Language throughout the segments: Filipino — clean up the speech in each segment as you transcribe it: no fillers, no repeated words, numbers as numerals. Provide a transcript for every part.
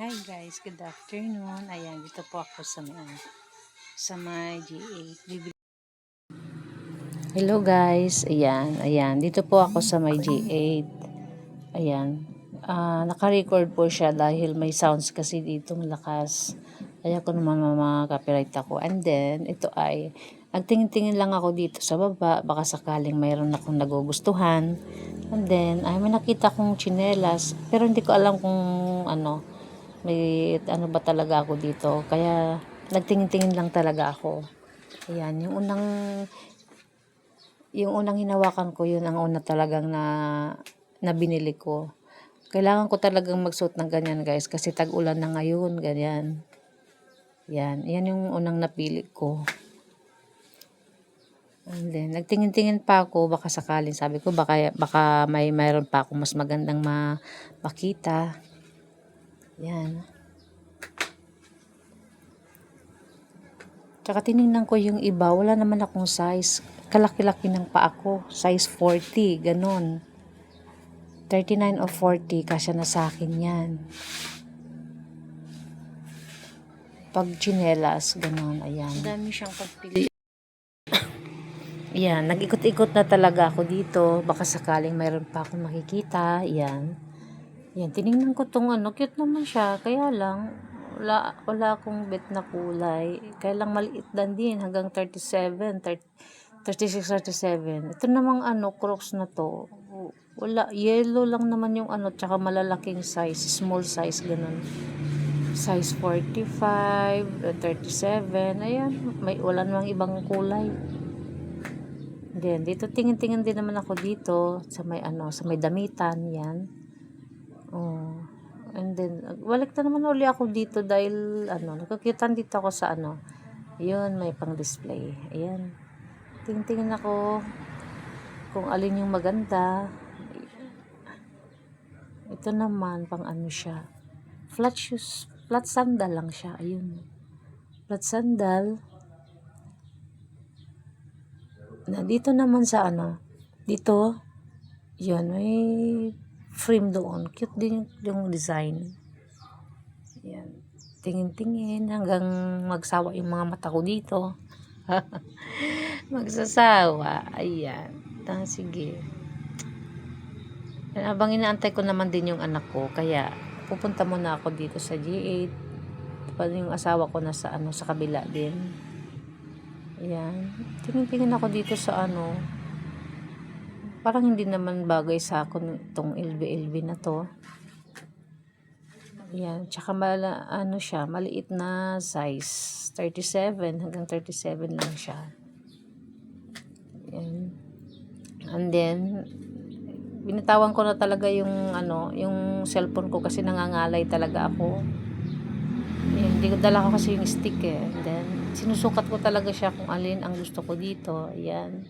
Hi guys, good afternoon. Ayan, dito po ako sa may G8. Hello guys, ayan. Dito po ako sa may G8. Ayan. Naka-record po siya dahil may sounds kasi ditong lakas. Kaya ko naman copyright ako. And then, ito ay, nagtingin-tingin lang ako dito sa baba. Baka sakaling mayroon akong nagugustuhan. And then, may nakita kong tsinelas. Pero hindi ko alam kung may ano ba talaga ako dito. Kaya, nagtingin-tingin lang talaga ako. Ayan, yung unang hinawakan ko, yun ang una talagang na binili ko. Kailangan ko talagang magsuot ng ganyan guys kasi tag-ulan na ngayon, ganyan. Yan yung unang napili ko. And then, nagtingin-tingin pa ako, baka sakaling sabi ko, baka mayroon pa ako mas magandang makita. Yan. Tsaka tinignan ko yung iba, wala naman akong size. Kalaki-laki ng pa ako, size 40, ganon. 39 o 40, kasya na sa akin yan. Pag chinelas, ganon, ayan. Dami siyang pagpili. Ayan, nag-ikot-ikot na talaga ako dito. Baka sakaling mayroon pa akong makikita. Ayan. Ayan, tinignan ko tong cute naman siya. Kaya lang, wala akong bet na kulay. Kaya lang maliit din hanggang 37, 36, 37. Ito namang Crocs na to. Wala, yellow lang naman yung tsaka malalaking size, small size, ganun. Size 45, 37, ayan, wala namang ibang kulay. Then, dito tingin-tingin din naman ako dito sa may damitan, yan. Oh. And then, balik na naman uli ako dito dahil, nagkakitan dito ako sa yun, may pang display. Ayan. Tingin-tingin ako kung alin yung maganda. Ito naman, pang siya. Flat shoes, flat sandal lang siya. Ayun. Flat sandal. Dito naman sa dito, yun, may frame doon. Cute din yung design. Ayan. Tingin-tingin hanggang magsawa yung mga mata ko dito. Magsasawa. Ayan. Sige. Habang inaantay ko naman din yung anak ko, kaya pupunta muna ako dito sa G8. Tapos yung asawa ko na sa kabila din. Ayan. Tingin-tingin ako dito sa parang hindi naman bagay sa akin itong LV na to. Ayan. Tsaka siya, maliit na size. 37 hanggang 37 lang siya. Ayan. And then, binitawan ko na talaga yung cellphone ko kasi nangangalay talaga ako. Ayan, hindi ko dala ko kasi yung stick And then, sinusukat ko talaga siya kung alin ang gusto ko dito. Ayan.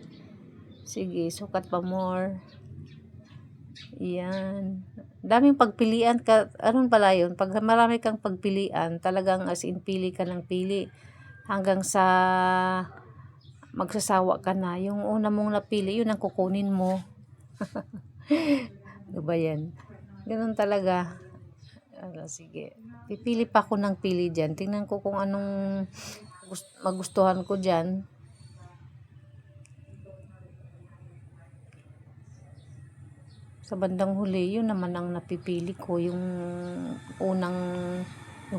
Sige, sukat pa more. Ayan. Daming pagpilian ka. Pala yun? Pag marami kang pagpilian, talagang as in pili ka ng pili. Hanggang sa magsasawa ka na. Yung una mong napili, yun ang kukunin mo. Ano ba yan? Ganun talaga. Sige. Pipili pa ako ng pili dyan. Tingnan ko kung anong magustuhan ko dyan. Sa bandang huli, yun naman ang napipili ko. Yung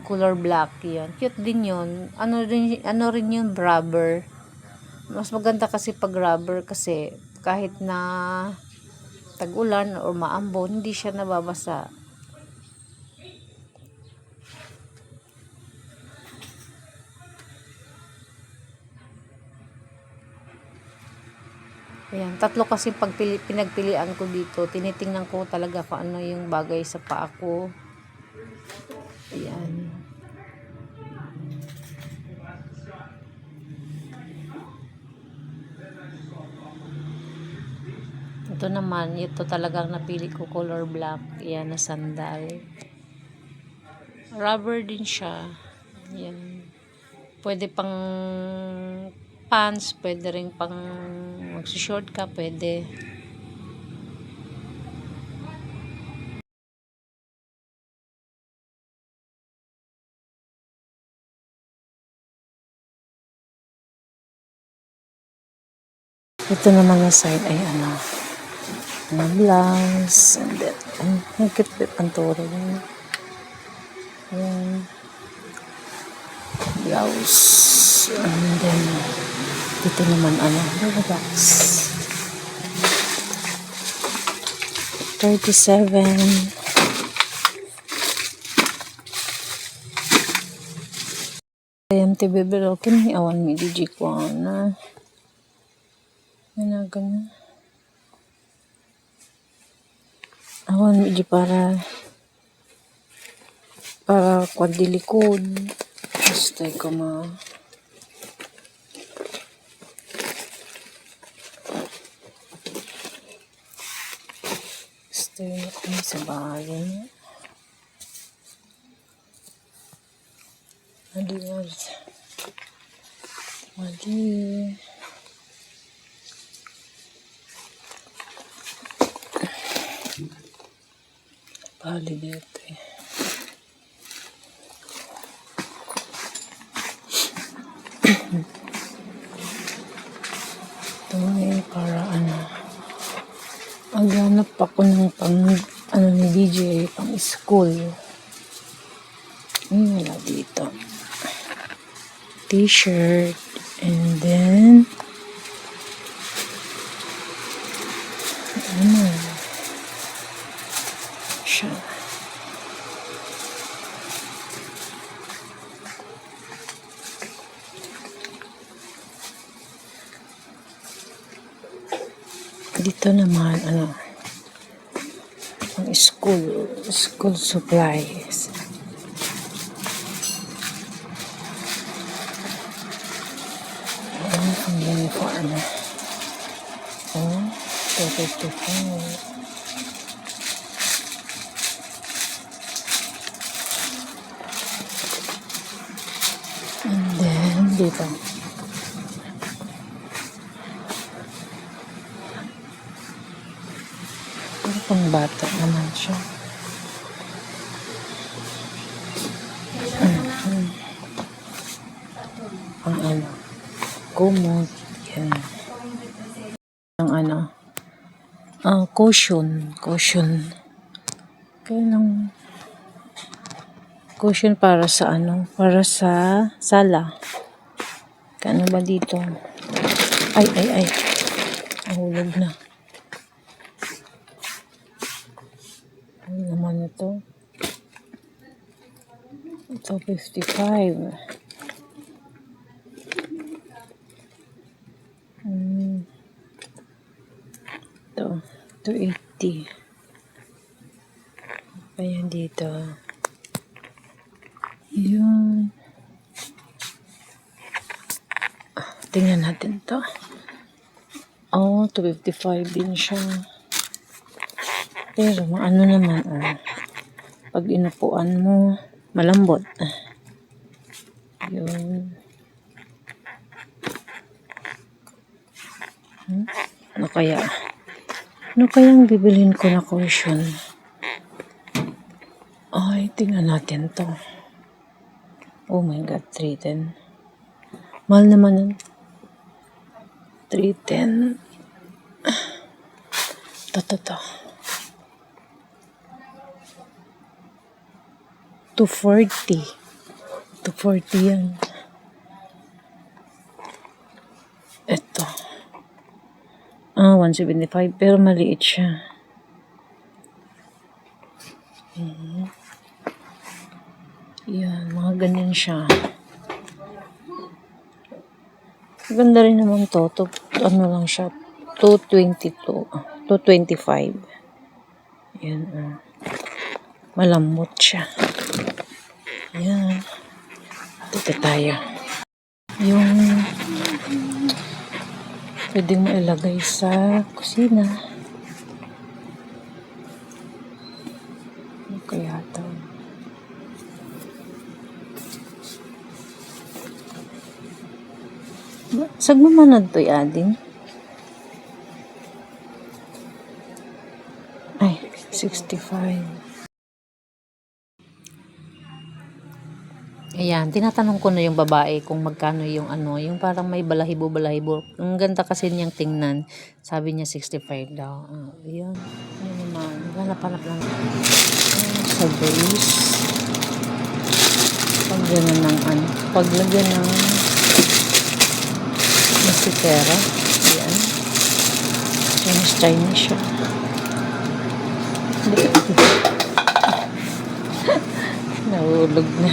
color black yan. Cute din yun. Ano rin yung rubber. Mas maganda kasi pag rubber kasi kahit na tag-ulan o maambon, hindi siya nababasa. Ayan, tatlo kasi pinagpilian ko dito. Tinitingnan ko talaga kung ano yung bagay sa paa ko. Ayan. Ito naman, ito talagang napili ko color black. Ayan, na sandal. Rubber din siya. Ayan. Pwede pang pants, pwede rin pang magsi-short ka, pwede. Ito naman na side ay mga blouse, and then, nagkitpit ang turo yun. Yung blouse, and then, dito naman, box. 37. Ayam ti bebelokin ni awan mi di jikwana. Ganun. Awan mi di para kwadilikod. Basta ko stay na kami sa bahay. Mali. Bali dito eh. Ito eh, para maghanap ako ng ni DJ, pang school. Wala dito. T-shirt, and then siya. Dito naman ang school supplies. Ang uniform. 255. And then, dito. Pero pang bata naman siya. Ang kumot. Yan. Ang cushion. Kaya ng cushion para sa para sa sala. Kano ba dito? Ay. Nahulog na. Ano naman ito? Ito 55. Ito 280. Ayan dito. Yun. Tingnan natin to. 255 din siya. Pero naman, pag inupuan mo, malambot. Yun. Ano kayang bibilhin ko na cushion? Ay, tingnan natin to. Oh my God, 310. Mahal naman yun. 310. To. 240. 240 yan. Ito. 175. Pero maliit siya. Yan, mga ganyan siya. Ganda rin naman to. Lang siya. 222. 225. Yan. Malambot siya. Yan. Dito tayo. Yung pwedeng mailagay sa kusina. Ano kaya ito? Sagmamanad to ading. Ay, 65. Ayan, tinatanong ko na yung babae kung magkano yung ano, yung parang may balahibo-balahibo. Ang ganda kasi niyang tingnan. Sabi niya 65 daw. Ayan. Ano naman, hanap-hanap lang. Sa base. Paglagyan ng ano, paglagyan ng masikera. Ayan. Chinese siya. Nahulog na.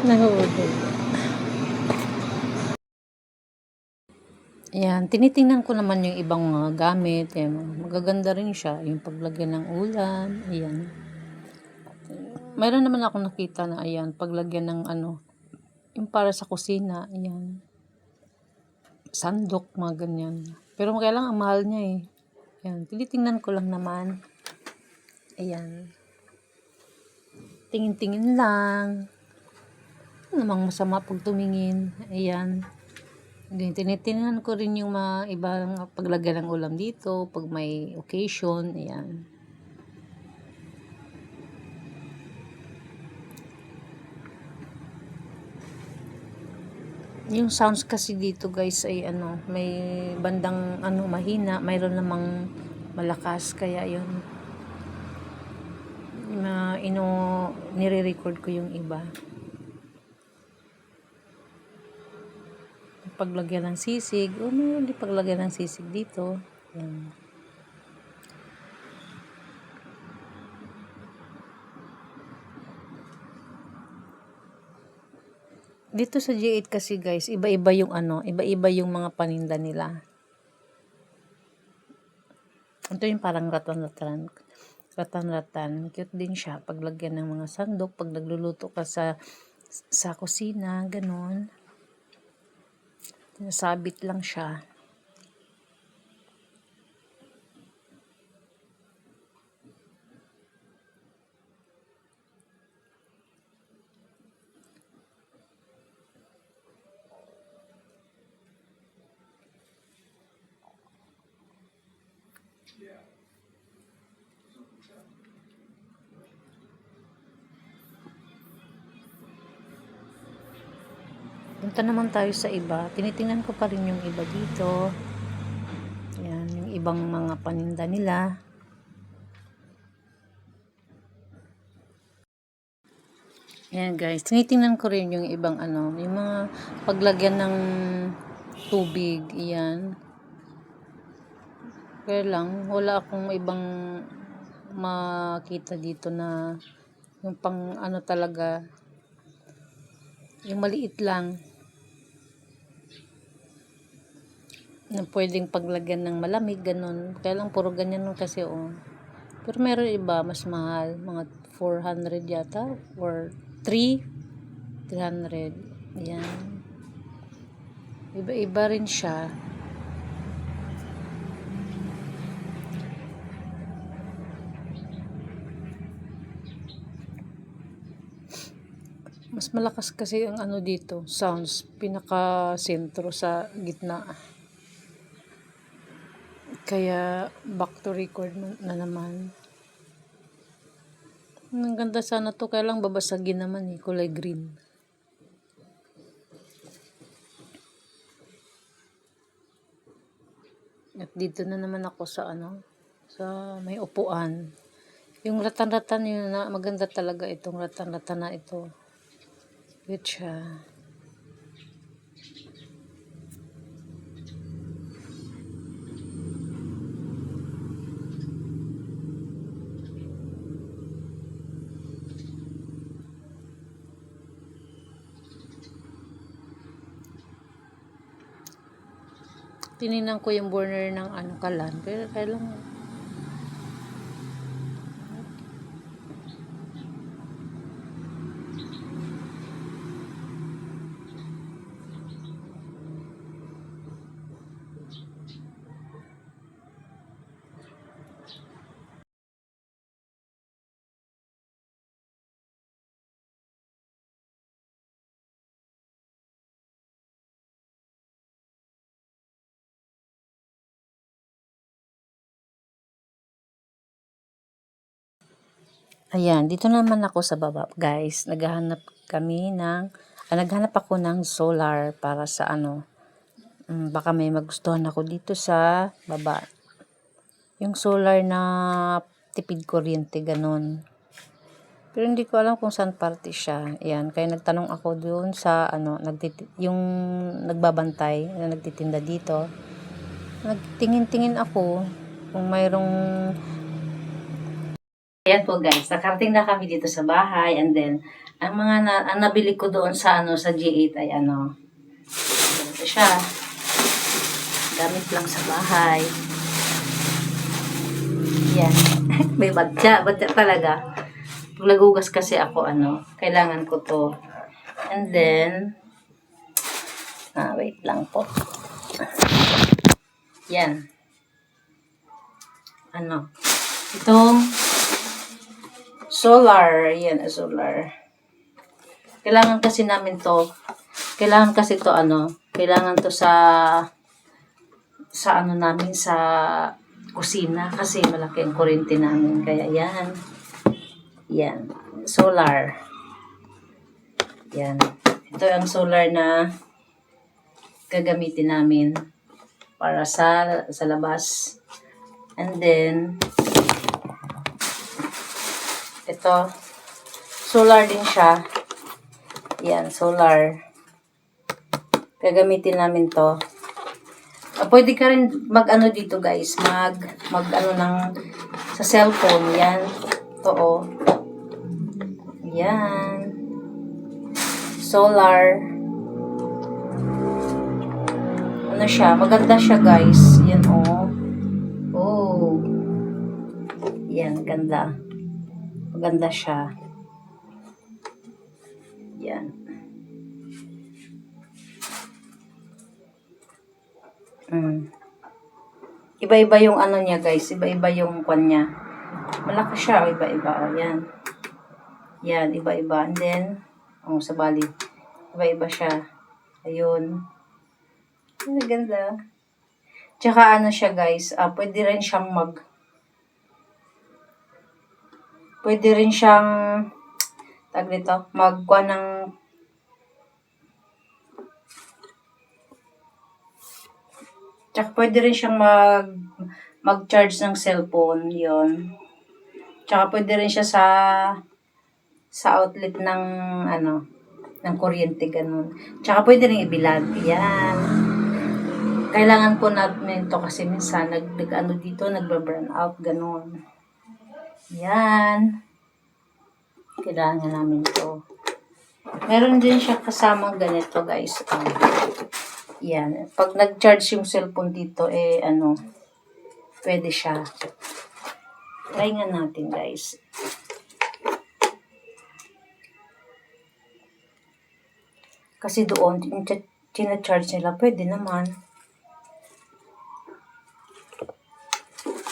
Nahulog. Ayan, tinitingnan ko naman yung ibang mga gamit. Ayan, magaganda rin siya. Yung paglagyan ng ulam. Ayan. Mayroon naman ako nakita na ayan, paglagyan ng ano, yung para sa kusina. Ayan. Sandok, mga ganyan. Pero kailangan ang mahal niya eh. Ayan, tinitingnan ko lang naman. Ayan. Tingin-tingin lang. Ano namang masama pag tumingin. Ayan. Tinitingnan ko rin yung mga ibang paglagyan ng ulam dito pag may occasion. Ayan. Yung sounds kasi dito guys ay ano, may bandang ano mahina, mayroon namang malakas kaya yun. Nire-record ko yung iba. Paglagyan ng sisig, mayroon din paglagyan ng sisig dito. Ayan. Dito sa G8 kasi guys, iba-iba yung ano, iba-iba yung mga paninda nila. Ito yung parang ratan-ratan. Ratan-ratan. Cute din siya. Paglagyan ng mga sandok, pag nagluluto ka sa kusina, ganun. Nasabit lang siya. Punta naman tayo sa iba. Tinitingnan ko pa rin yung iba dito. Ayan, yung ibang mga paninda nila. Ayan guys, tinitingnan ko rin yung ibang ano, yung mga paglagyan ng tubig. Ayan. Kaya lang, wala akong ibang makita dito na yung pang ano talaga, yung maliit lang na pwedeng paglagyan ng malamig, ganun. Kaya lang puro ganyan nun kasi Pero meron iba, mas mahal. Mga 400 yata. Or 300. Ayan. Iba-iba rin siya. Mas malakas kasi ang ano dito, sounds. Pinaka-sentro sa gitna. Kaya back to record na naman. Ang ganda sana to, kaya lang babasagin naman kulay green. At dito na naman ako sa ano, sa may upuan. Yung ratan-ratan yun na maganda talaga itong ratan-ratan na ito. Cute siya. Tininan ko yung burner ng ano kalan, pero kailang ayan, dito naman ako sa baba, guys. Naghahanap kami ng, naghanap ako ng solar para sa baka may magustuhan ako dito sa baba. Yung solar na tipid kuryente, ganun. Pero hindi ko alam kung saan parte siya. Ayan, kaya nagtanong ako doon sa yung nagbabantay na nagtitinda dito. Nagtingin-tingin ako kung mayroong. Ayan po guys, nakarating na kami dito sa bahay, and then ang nabili ko doon sa sa G8 ay ganito siya. Gamit lang sa bahay. Yan. May badya talaga. Pag nagugas kasi ako kailangan ko to. And then wait lang po. Yan. Itong solar. Yan, solar. Kailangan kasi namin to. Kailangan to sa namin sa kusina kasi malaki ang kuryente namin. Kaya yan. Yan. Solar. Yan. Ito ang solar na gagamitin namin para sa labas. And then ito solar din siya. Yan, solar. Gagamitin namin to. Pwede ka rin dito guys, sa cellphone. Yan. Ito Yan. Solar. Siya? Maganda siya guys. Yan Yan, ganda. Maganda siya. Yan. Iba-iba yung niya guys. Iba-iba yung kwan niya. Malaki siya. Iba-iba. Yan. Yan. Iba-iba. And then, sa bali. Iba-iba siya. Ayun. Ganda. Tsaka siya guys. Pwede rin siyang pwede rin siyang magkuha ng tsaka pwede rin siyang mag-charge ng cellphone, yon. Tsaka pwede rin siya sa outlet ng ng kuryente, ganun. Tsaka pwede rin ibilad. Yan. Kailangan po natin ito kasi minsan nagba-burn out, ganun. Yan. Kailangan namin ito. Meron din siya kasamang ganito, guys. Yan. Pag nag-charge yung cellphone dito, pwede siya. Try nga natin, guys. Kasi doon, yung tina-charge nila, pwede naman.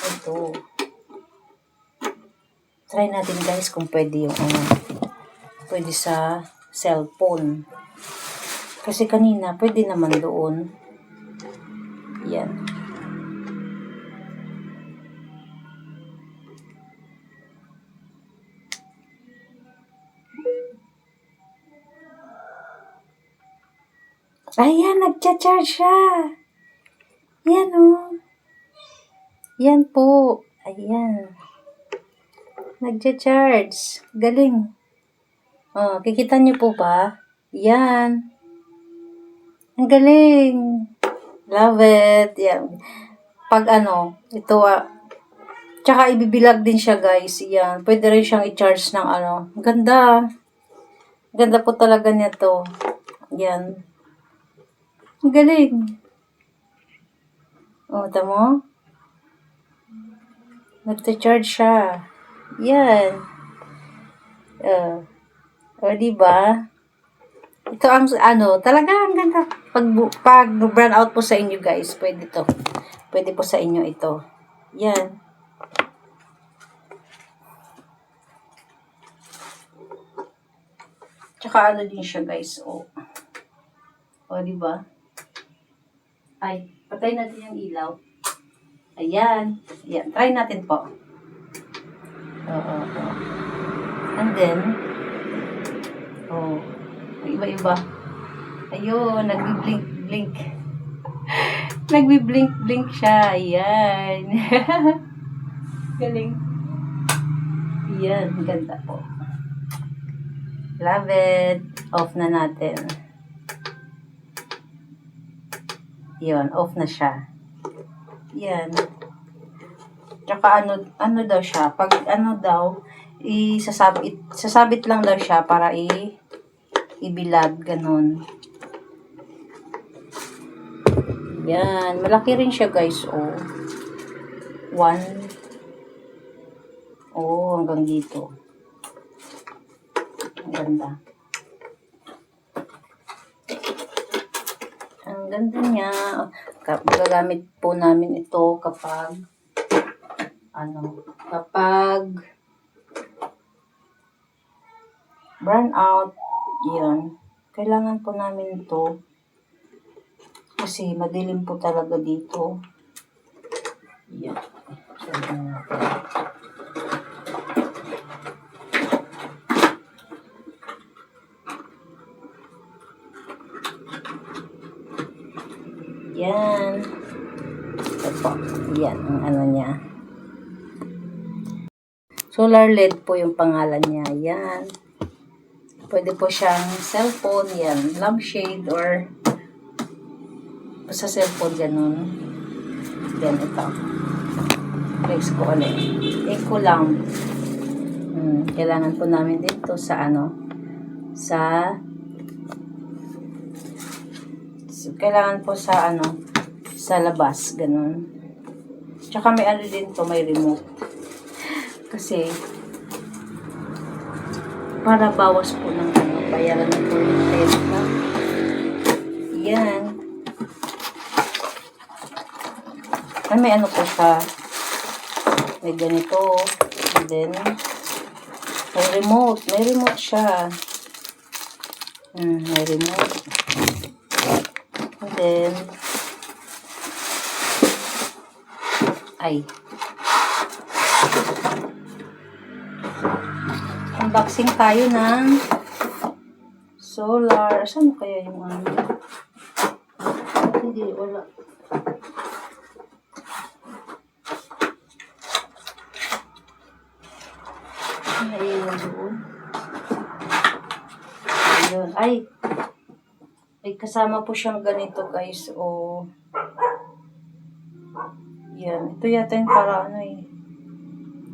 Ito. Try natin, guys, kung pwede yung pwede sa cellphone. Kasi kanina, pwede naman doon. Yan. Ayan, nagcha-charge siya. Yan, Yan po. Ayan. Nagcha-charge. Galing. Kikita niyo po ba? Yan. Ang galing. Love it. Yan. Pag ito tsaka ibibilag din siya, guys. Yan. Pwede rin siyang i-charge ng Ganda. Ganda po talaga nito. Yan. Ang galing. Tamo? Nagta-charge siya. Yan. Diba? Ito ang talaga ang ganda. Pag brown out po sa inyo, guys, pwede to. Pwede po sa inyo ito. Yan. Tsaka din siya, guys. Diba? Ay, patay natin yung ilaw. Ayan. Ayan. Try natin po. And then, Oh, iba-iba. Ayun, nagbi-blink-blink. Nagbi-blink-blink siya. Ayan. Galing. Ayan, ganda po. Love it. Off na natin. Yun, off na siya. Yan. Tsaka ano daw siya, pag ano daw, sasabit lang daw siya para ibilad, ganun. Yan, malaki rin siya guys, oh. 1. Oh, hanggang dito. Ang ganda. Ang ganda niya. Magagamit po namin ito kapag burn out, yan. Kailangan po namin ito kasi madilim po talaga dito. Yan. Yan. Ito po. Yan ang ano niya. Solar LED po yung pangalan niya. Yan. Pwede po siyang cellphone. Yan. Lampshade or sa cellphone ganun. Yan ito. Place ko ulit. Eco lamp. Kailangan po namin dito sa kailangan po sa sa labas, ganun. Tsaka may din to, may remote. Kasi para bawas po ng bayaran ng kuryente. Yan. Ay, may po siya. May ganito. And then may remote. May remote siya. May remote. And then unboxing tayo ng solar. Saan kaya yung hindi, wala. Naiwan doon. Ayun. May kasama po siyang ganito guys. O yan. Ito yata yung para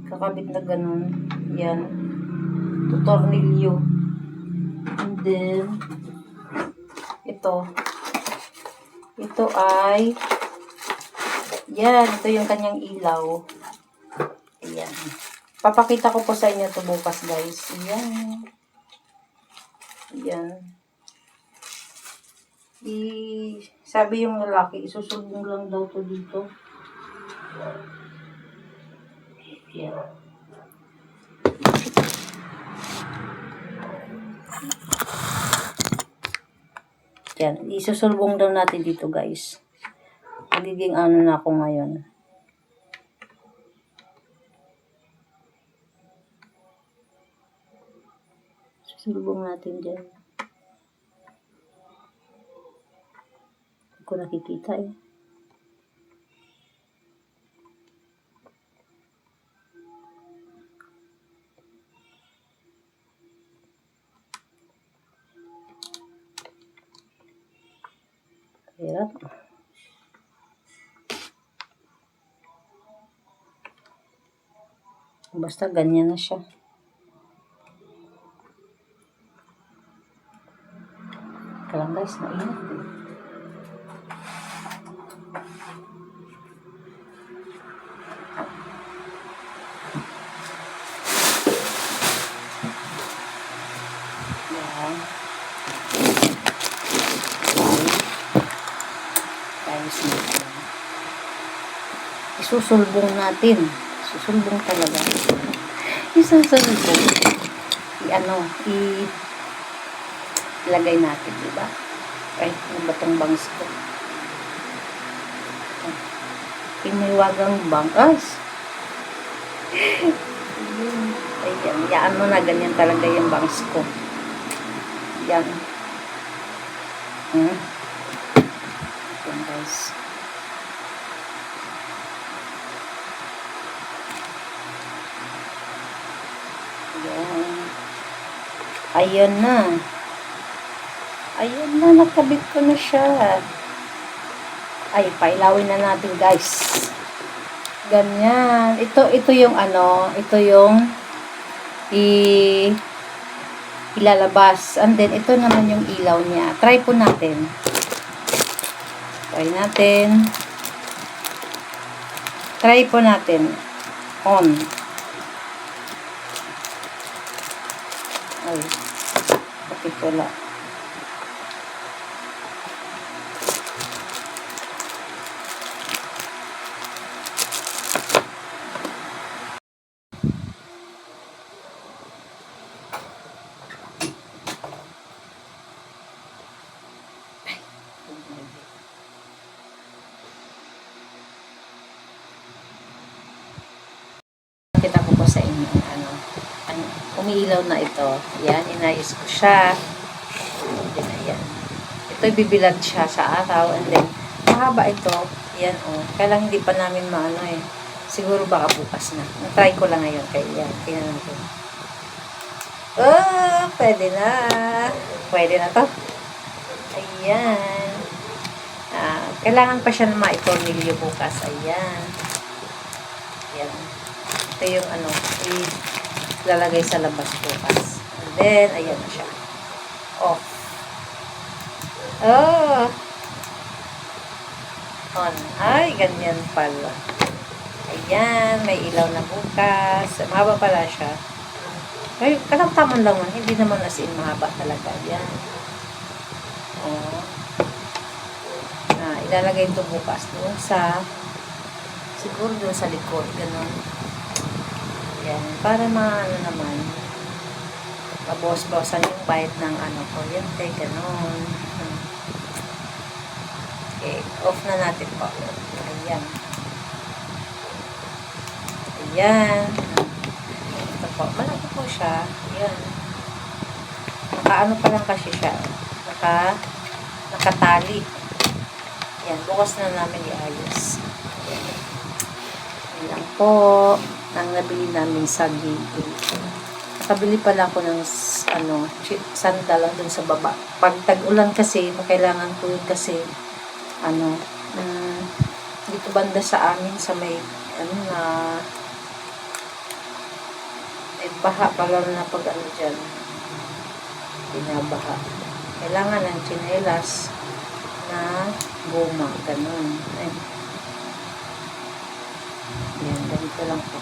kakabit na ganun. Yan. Ito tornilyo. And then ito ay yan. Ito yung kanyang ilaw. Ayan. Papakita ko po sa inyo ito bukas guys. Ayan. Ayan. Sabi yung lalaki, isusulbong lang daw to dito. Ayan. Yan, isusulbong daw natin dito guys. Magiging na ako ngayon. Susulbong natin dyan. Hindi ko nakikita eh. Hirap. Basta ganyan na siya. Kaya guys, mainit. Yan. Isusulbong natin. Susulbong talaga. Isusulbong. Ilagay natin, diba? Ay, ano ba itong bangs ko? Piniwagang bangkas. Ayan, yaan mo na, ganyan talaga yung bangs ko. Yan. Yan guys. Yan. Ayun na. Ayun na, nakabit ko na siya. Ay, pailawin na natin guys. Ganyan. Ito yung ano, ito yung ilalabas. And then, ito naman yung ilaw niya. Try po natin. Try natin. Try po natin. On. Ay. Bakit wala? Kita ko po sa inyo ano, umiilaw na ito. Yan, inayos ko siya. Yan. Ito bibilad siya sa araw and then mahaba ito. Yan kailang hindi pa namin maano siguro baka bukas na. Try ko lang ngayon kaya yan, tingnan natin. Pwede na. Pwede na to. Ayan. Kailangan pa siya na maitornilyo bukas. Ayan. Ayan. Ito yung ilalagay sa labas bukas. And then, ayan na siya. Off. On. Ay, ganyan pala. Ayan, may ilaw na bukas. Mahaba pala siya. Ay, kalamtaman lang man. Hindi naman as in mahaba talaga. Ayan. Ilalagay ito bukas doon sa siguro doon sa likod. Ganun. Ayan. Para maano naman mabos-bosan yung bayad ng kuryente. Ganun. Okay. Off na natin po. Ayan. Ayan. Ito po. Malaki po siya. Ayan. Nakaano pa lang kasi siya. Nakatali. Ayan. Bukas na namin iayos. Ayan. Ayan lang po. Nang nabili namin sa Gigi. Nakabili pala ako ng sandal lang dun sa baba. Pag tag-ulan kasi, kailangan ko yun kasi dito banda sa amin sa may baha pala na pag dyan binabaha. Kailangan ng tsinelas na goma, ganun. Yan, ganito lang po.